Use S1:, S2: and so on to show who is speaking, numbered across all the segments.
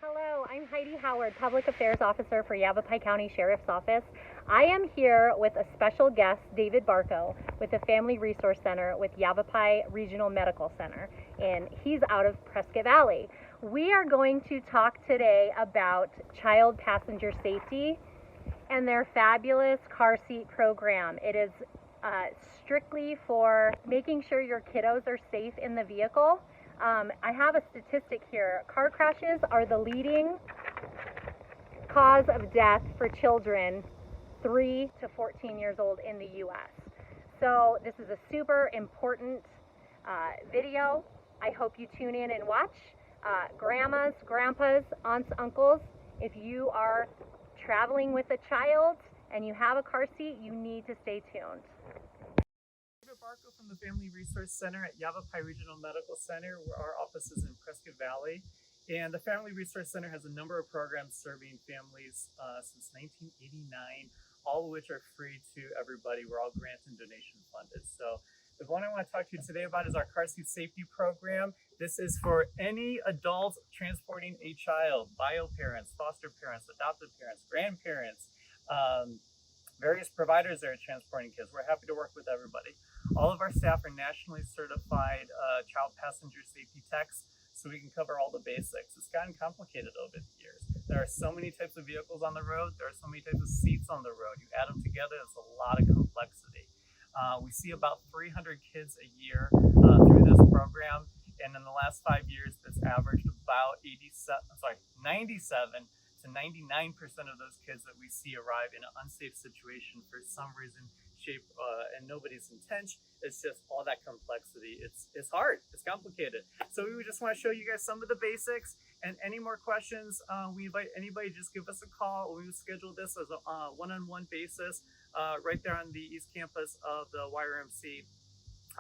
S1: Hello, I'm Heidi Howard, Public Affairs Officer for Yavapai County Sheriff's Office. I am here with a special guest, David Barco, with the Family Resource Center with Yavapai Regional Medical Center, and he's out of Prescott Valley. We are going to talk today about child passenger safety and their fabulous car seat program. It is strictly for making sure your kiddos are safe in the vehicle. I have a statistic here. Car crashes are the leading cause of death for children 3 to 14 years old in the U.S. So this is a super important video. I hope you tune in and watch. Grandmas, grandpas, aunts, uncles, if you are traveling with a child and you have a car seat, you need to stay tuned.
S2: David Barco from the Family Resource Center at Yavapai Regional Medical Center, where our office is in Prescott Valley. And the Family Resource Center has a number of programs serving families since 1989, all of which are free to everybody. We're all grant and donation funded. So the one I want to talk to you today about is our car seat safety program. This is for any adult transporting a child, bio parents, foster parents, adoptive parents, grandparents, various providers that are transporting kids. We're happy to work with everybody. All of our staff are nationally certified child passenger safety techs, so we can cover all the basics. It's gotten complicated over the years. There are so many types of vehicles on the road. There are so many types of seats on the road. You add them together, it's a lot of complexity. We see about 300 kids a year through this program, and in the last 5 years, it's averaged about 97 to 99% of those kids that we see arrive in an unsafe situation for some reason, shape, and nobody's intent. It's just all that complexity. It's hard. It's complicated. So we would just want to show you guys some of the basics. And any more questions, we invite anybody, just give us a call. We will schedule this as a one-on-one basis right there on the East Campus of the YRMC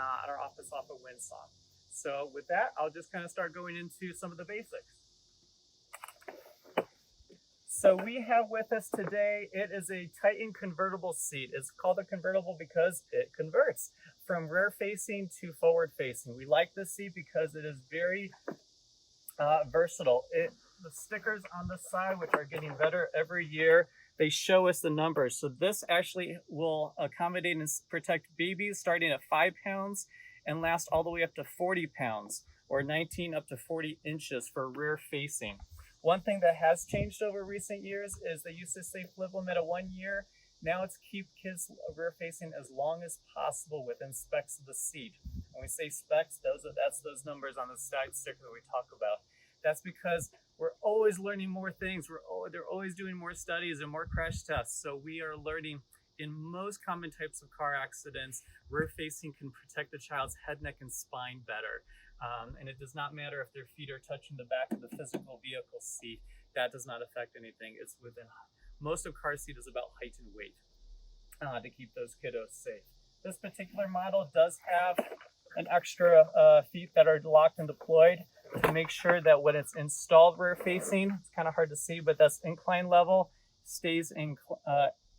S2: at our office off of Windsong. So with that, I'll just kind of start going into some of the basics. So we have with us today, it is a Titan convertible seat. It's called a convertible because it converts from rear facing to forward facing. We like this seat because it is very versatile. The stickers on the side, which are getting better every year, they show us the numbers. So this actually will accommodate and protect babies starting at 5 pounds and last all the way up to 40 pounds or 19 up to 40 inches for rear facing. One thing that has changed over recent years is they used to say flip limit at 1 year. Now it's keep kids rear facing as long as possible within specs of the seat. When we say specs, that's those numbers on the side sticker that we talk about. That's because we're always learning more things. They're always doing more studies and more crash tests. So we are learning in most common types of car accidents, rear facing can protect the child's head, neck, and spine better. And it does not matter if their feet are touching the back of the physical vehicle seat. That does not affect anything. It's within, most of car seat is about height and weight to keep those kiddos safe. This particular model does have an extra feet that are locked and deployed to make sure that when it's installed rear facing, it's kind of hard to see, but that's incline level, stays in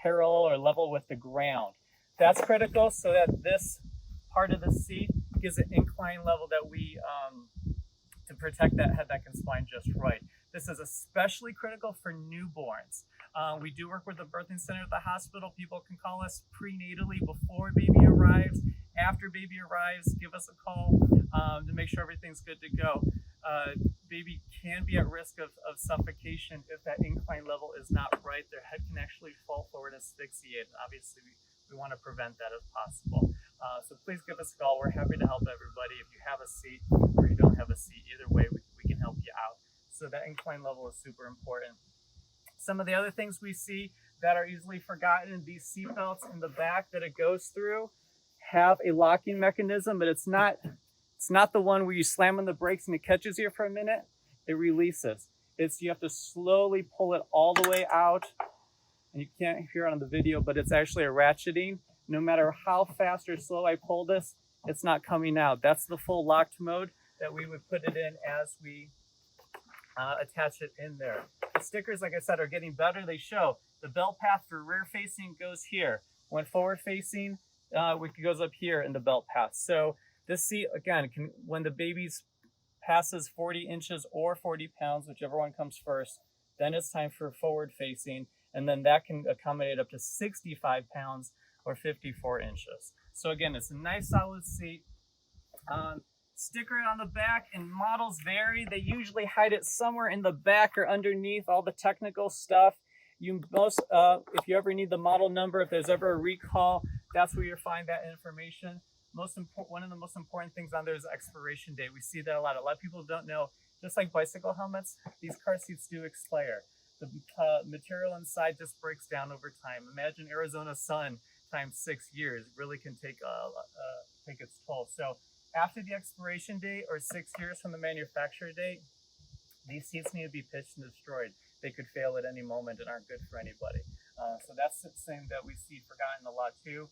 S2: parallel or level with the ground. That's critical so that this part of the seat gives an incline level that we to protect that head, neck, and spine just right. This is especially critical for newborns. We do work with the birthing center at the hospital. People can call us prenatally before baby arrives. After baby arrives, give us a call to make sure everything's good to go. Baby can be at risk of suffocation if that incline level is not right. Their head can actually fall forward and asphyxiate. And obviously, we want to prevent that if possible. So please give us a call. We're happy to help everybody. If you have a seat or you don't have a seat, either way, we can help you out. So that incline level is super important. Some of the other things we see that are easily forgotten, these seat belts in the back that it goes through have a locking mechanism, but it's not the one where you slam on the brakes and it catches you for a minute. It releases. You have to slowly pull it all the way out. And you can't hear it on the video, but it's actually a ratcheting. No matter how fast or slow I pull this, it's not coming out. That's the full locked mode that we would put it in as we attach it in there. The stickers, like I said, are getting better. They show the belt path for rear facing goes here. When forward facing, it goes up here in the belt path. So this seat, again, when the baby's passes 40 inches or 40 pounds, whichever one comes first, then it's time for forward facing, and then that can accommodate up to 65 pounds or 54 inches. So again, it's a nice solid seat. Sticker it on the back, and models vary. They usually hide it somewhere in the back or underneath all the technical stuff. If you ever need the model number, if there's ever a recall, that's where you'll find that information. One of the most important things on there is expiration date. We see that a lot. A lot of people don't know, just like bicycle helmets, these car seats do expire. The material inside just breaks down over time. Imagine Arizona sun times 6 years. It really can take its toll. So after the expiration date or 6 years from the manufacturer date, these seats need to be pitched and destroyed. They could fail at any moment and aren't good for anybody. So that's the thing that we see forgotten a lot too.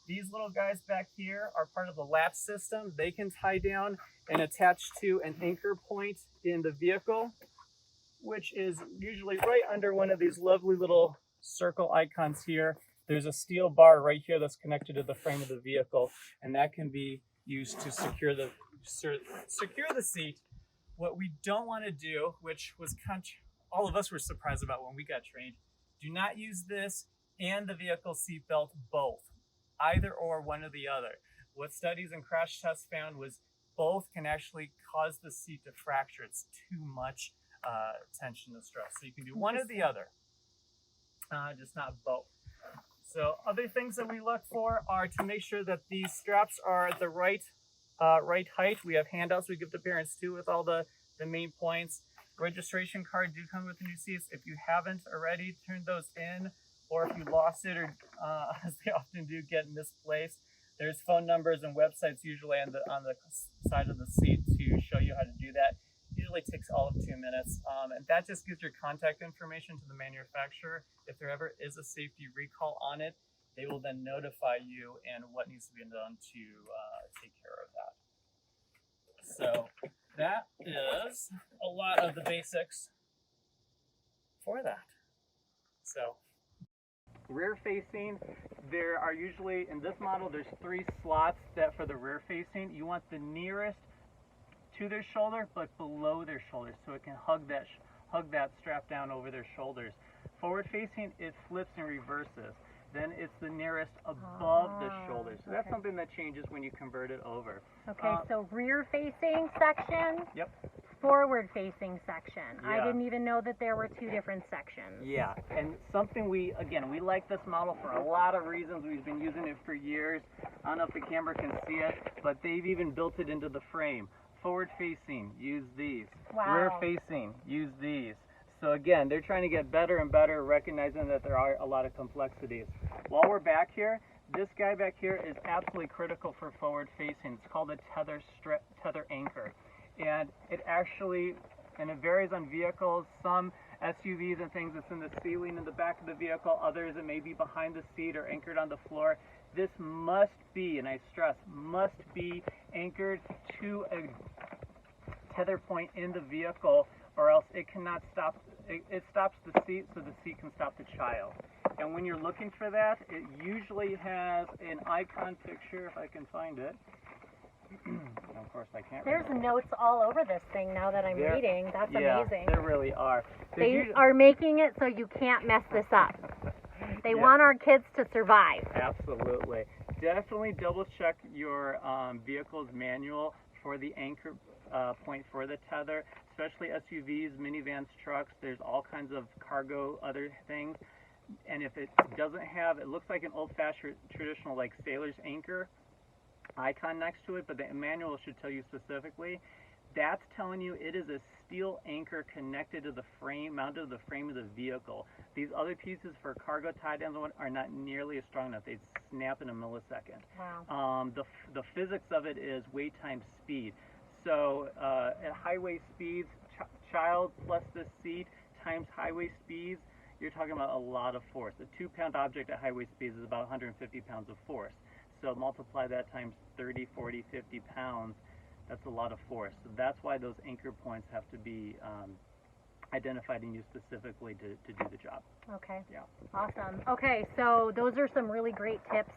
S2: These little guys back here are part of the latch system. They can tie down and attach to an anchor point in the vehicle, which is usually right under one of these lovely little circle icons here. There's a steel bar right here that's connected to the frame of the vehicle, and that can be used to secure the seat. What we don't want to do, which was all of us were surprised about when we got trained, do not use this and the vehicle seatbelt both. Either or, one or the other. What studies and crash tests found was both can actually cause the seat to fracture. It's too much tension and stress. So you can do one or the other, just not both. So other things that we look for are to make sure that these straps are the right height. We have handouts we give to parents too with all the main points. Registration card do come with the new seats. If you haven't already, turn those in, or if you lost it, or as they often do get misplaced, there's phone numbers and websites usually on the side of the seat to show you how to do that. Usually takes all of 2 minutes, and that just gives your contact information to the manufacturer. If there ever is a safety recall on it, they will then notify you and what needs to be done to take care of that. So that is a lot of the basics for that. So rear facing, there are usually, in this model, there's 3 slots that for the rear facing. You want the nearest to their shoulder, but below their shoulders, so it can hug that strap down over their shoulders. Forward facing, it flips and reverses. Then it's the nearest above the shoulder. So that's something that changes when you convert it over.
S1: Okay, so rear facing section.
S2: Yep.
S1: Forward facing section.
S2: Yeah.
S1: I didn't even know that there were 2 different sections.
S2: Yeah, and something we like this model for a lot of reasons. We've been using it for years. I don't know if the camera can see it, but they've even built it into the frame. Forward facing, use these.
S1: Wow.
S2: Rear facing, use these. So again, they're trying to get better and better, recognizing that there are a lot of complexities. While we're back here, this guy back here is absolutely critical for forward facing. It's called a tether anchor. And it actually, and it varies on vehicles. Some SUVs and things, it's in the ceiling in the back of the vehicle. Others, it may be behind the seat or anchored on the floor. This must be, and I stress, must be anchored to a tether point in the vehicle, or else it cannot stop. It stops the seat, so the seat can stop the child. And when you're looking for that, it usually has an icon picture, if I can find it. Of course, I can't.
S1: There's notes all over this thing now that I'm reading. That's amazing.
S2: There really are.
S1: They are making it so you can't mess this up. They want our kids to survive.
S2: Absolutely. Definitely double check your vehicle's manual for the anchor point for the tether, especially SUVs, minivans, trucks. There's all kinds of cargo, other things. And if it doesn't have, it looks like an old-fashioned traditional like sailor's anchor icon next to it, but the manual should tell you specifically. That's telling you it is a steel anchor connected to the frame, mounted to the frame of the vehicle. These other pieces for cargo tie-downs are not nearly as strong enough. They'd snap in a millisecond.
S1: Wow.
S2: The physics of it is weight times speed. So at highway speeds, child plus this seat times highway speeds, you're talking about a lot of force. A 2-pound object at highway speeds is about 150 pounds of force. So multiply that times 30, 40, 50 pounds. That's a lot of force. So that's why those anchor points have to be identified and used specifically to do the job.
S1: Okay.
S2: Yeah.
S1: Awesome. Okay, so those are some really great tips.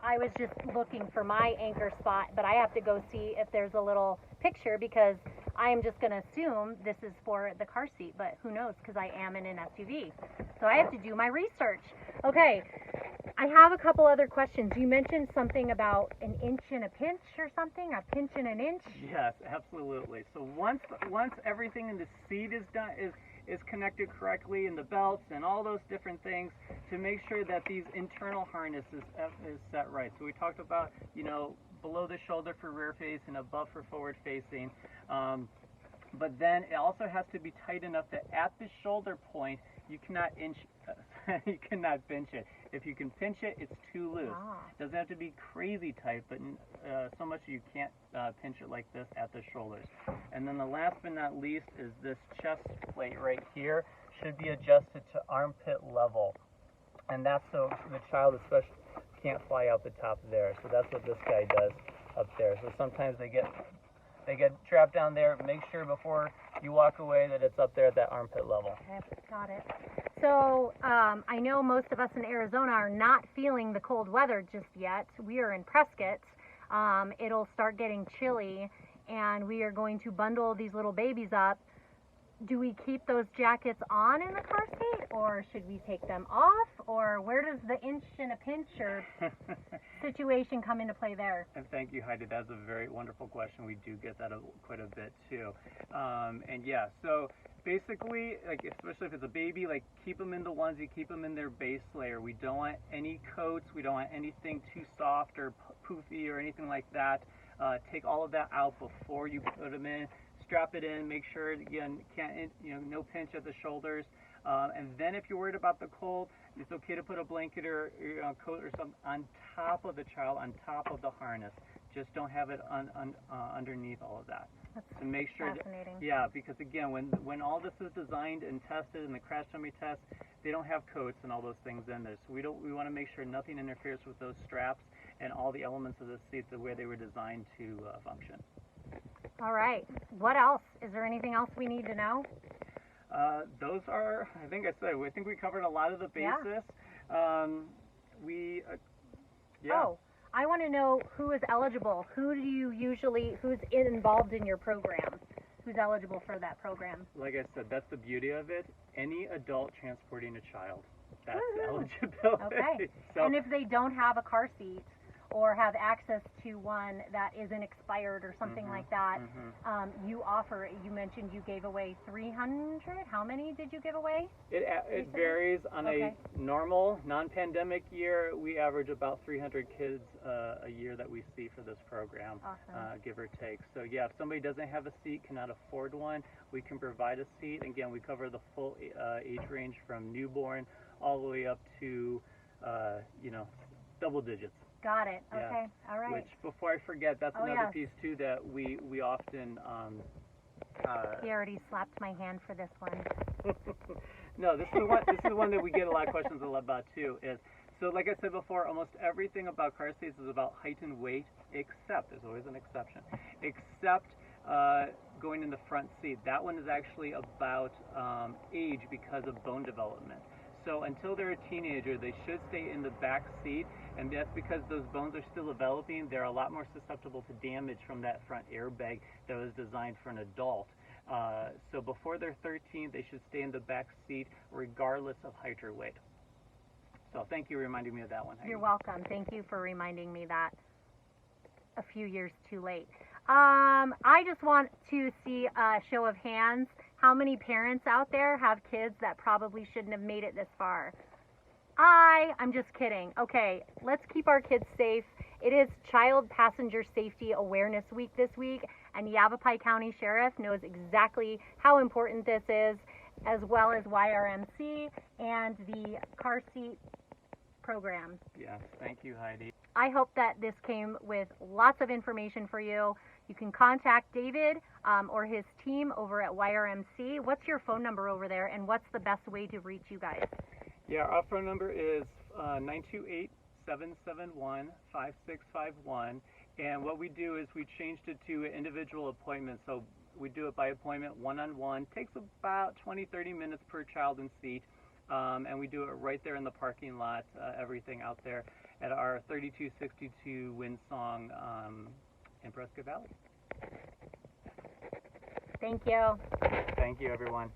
S1: I was just looking for my anchor spot, but I have to go see if there's a little picture because I am just going to assume this is for the car seat, but who knows because I am in an SUV. So I have to do my research. Okay, I have a couple other questions. You mentioned something about an inch and a pinch or something, a pinch and an inch?
S2: Yes, absolutely. So once everything in the seat is done, is connected correctly, and the belts and all those different things, to make sure that these internal harnesses is set right. So we talked about, below the shoulder for rear face and above for forward facing. But then it also has to be tight enough that at the shoulder point, you cannot you cannot pinch it. If you can pinch it, it's too loose. It doesn't have to be crazy tight, but so much you can't pinch it like this at the shoulders. And then the last but not least is this chest plate right here should be adjusted to armpit level. And that's so the child especially can't fly out the top there. So that's what this guy does up there. So sometimes they get trapped down there. Make sure before you walk away that it's up there at that armpit level.
S1: Okay, got it. So I know most of us in Arizona are not feeling the cold weather just yet. We are in Prescott. It'll start getting chilly, and we are going to bundle these little babies up. Do we keep those jackets on in the car seat, or should we take them off, or where does the inch and a pinch or situation come into play there?
S2: And thank you, Heidi. That's a very wonderful question. We do get that quite a bit too. And yeah, so basically, like especially if it's a baby, like keep them in the onesie, keep them in their base layer. We don't want any coats. We don't want anything too soft or poofy or anything like that. Take all of that out before you put them in. Strap it in, make sure, again, no pinch at the shoulders. And then if you're worried about the cold, it's okay to put a blanket or coat or something on top of the child, on top of the harness. Just don't have it underneath all of that.
S1: That's
S2: to make sure
S1: fascinating.
S2: Because again, when all this is designed and tested in the crash dummy test, they don't have coats and all those things in there. So we want to make sure nothing interferes with those straps and all the elements of the seat the way they were designed to function.
S1: All right. What else? Is there anything else we need to know?
S2: Those are, I think we covered a lot of the basis.
S1: Yeah. Oh, I want to know who is eligible. Who's involved in your program? Who's eligible for that program?
S2: Like I said, that's the beauty of it. Any adult transporting a child, that's eligibility.
S1: Okay. So, and if they don't have a car seat, or have access to one that isn't expired or something like that, you offer, you mentioned you gave away 300. How many did you give away?
S2: It varies. On a normal, non-pandemic year, we average about 300 kids a year that we see for this program, give or take. So yeah, if somebody doesn't have a seat, cannot afford one, we can provide a seat. Again, we cover the full age range from newborn all the way up to, double digits.
S1: Got it. Okay. All right.
S2: Which, before I forget, that's another piece too that we often.
S1: He already slapped my hand for this one.
S2: No, this is the one that we get a lot of questions about too. So like I said before, almost everything about car seats is about height and weight, except there's always an exception. Except going in the front seat. That one is actually about age because of bone development. So until they're a teenager, they should stay in the back seat, and that's because those bones are still developing. They're a lot more susceptible to damage from that front airbag that was designed for an adult. So before they're 13, they should stay in the back seat regardless of height or weight. So thank you for reminding me of that one, Heidi.
S1: You're welcome. Thank you for reminding me that a few years too late. I just want to see a show of hands. How many parents out there have kids that probably shouldn't have made it this far? I'm just kidding. Okay, let's keep our kids safe. It is Child Passenger Safety Awareness Week this week, and Yavapai County Sheriff knows exactly how important this is, as well as YRMC and the car seat program.
S2: Yes, thank you, Heidi.
S1: I hope that this came with lots of information for you. You can contact David or his team over at YRMC. What's your phone number over there, and what's the best way to reach you guys?
S2: Yeah, our phone number is 928-771-5651, And what we do is we changed it to an individual appointment. So we do it by appointment, one-on-one. Takes about 20-30 minutes per child and seat. And we do it right there in the parking lot, everything out there at our 3262 Windsong in Prescott Valley.
S1: Thank you.
S2: Thank you, everyone.